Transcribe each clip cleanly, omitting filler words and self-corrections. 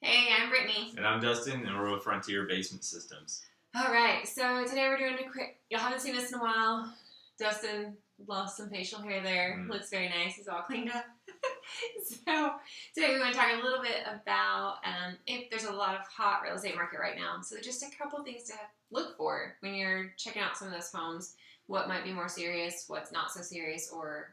Hey, I'm Brittany. And I'm Dustin, and we're with Frontier Basement Systems. All right, so today we're doing a quick. Y'all haven't seen us in a while. Dustin lost some facial hair there. Looks very nice. He's all cleaned up. So today we want to talk a little bit about if there's a lot of hot real estate market right now. So just a couple things to look for when you're checking out some of those homes. What might be more serious, what's not so serious, or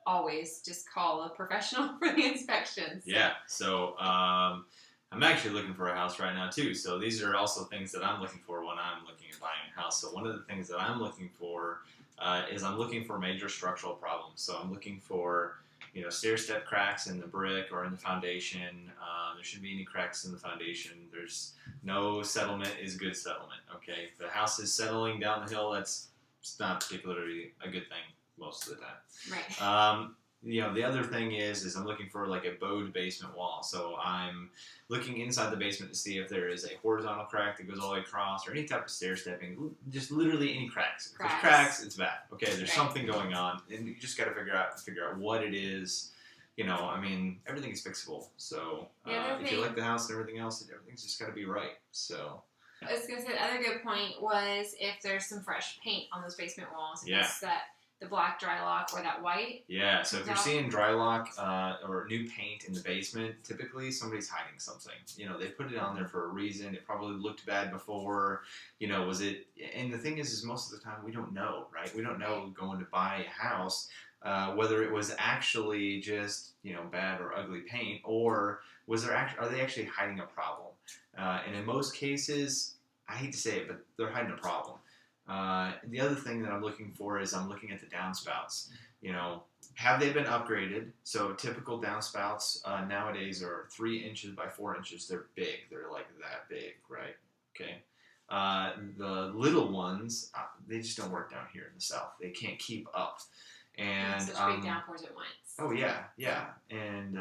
always just call a professional for the inspections. Yeah, so I'm actually looking for a house right now too. So these are also things that I'm looking for when I'm looking at buying a house. So one of the things that I'm looking for is I'm looking for major structural problems. So I'm looking for stair step cracks in the brick or in the foundation. There shouldn't be any cracks in the foundation. There's no settlement is good settlement. Okay, if the house is settling down the hill, it's not particularly a good thing most of the time. Right. The other thing is I'm looking for like a bowed basement wall. So I'm looking inside the basement to see if there is a horizontal crack that goes all the way across or any type of stair stepping, just literally any cracks. If there's cracks, it's bad. Okay, there's something going on, and you just got to figure out what it is. Everything is fixable. So if you like the house and everything else, everything's just got to be right. So. I was going to say the other good point was if there's some fresh paint on those basement walls. Yeah. The black dry lock or that white. Yeah, so if you're seeing dry lock or new paint in the basement, typically somebody's hiding something. They put it on there for a reason. It probably looked bad before. Was it? And the thing is most of the time we don't know, right? We don't know going to buy a house whether it was actually just bad or ugly paint, or are they actually hiding a problem? And in most cases, I hate to say it, but they're hiding a problem. The other thing that I'm looking for is I'm looking at the downspouts. Have they been upgraded? So typical downspouts nowadays are 3 inches by 4 inches. They're big. They're like that big, right? Okay. The little ones, they just don't work down here in the South. They can't keep up. And such big downpours at once. Oh yeah. And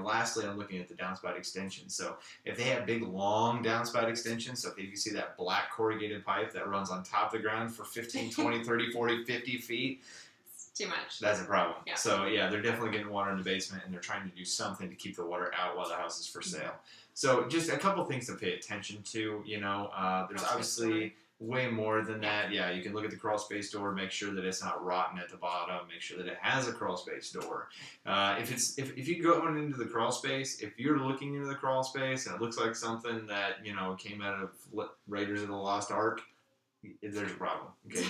lastly, I'm looking at the downspout extensions. So if they have big, long downspout extensions, so if you see that black corrugated pipe that runs on top of the ground for 15, 20, 30, 40, 50 feet, it's too much. That's a problem. Yeah. So they're definitely getting water in the basement, and they're trying to do something to keep the water out while the house is for sale. So just a couple things to pay attention to. There's obviously way more than that. Yeah, you can look at the crawl space door, make sure that it's not rotten at the bottom, make sure that it has a crawl space door. If you go into the crawl space, if you're looking into the crawl space and it looks like something that came out of Raiders of the Lost Ark, there's a problem. Okay,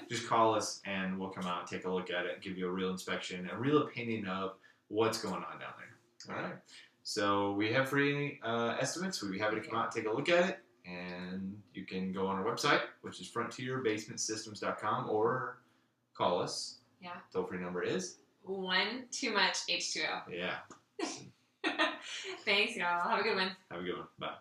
just call us and we'll come out and take a look at it, give you a real inspection, a real opinion of what's going on down there. All right. So we have free estimates. We'd be happy to come out and take a look at it. And you can go on our website, which is frontierbasementsystems.com, or call us. Yeah. Toll-free number is 1 too much H2O. Yeah. Thanks, y'all. Have a good one. Have a good one. Bye.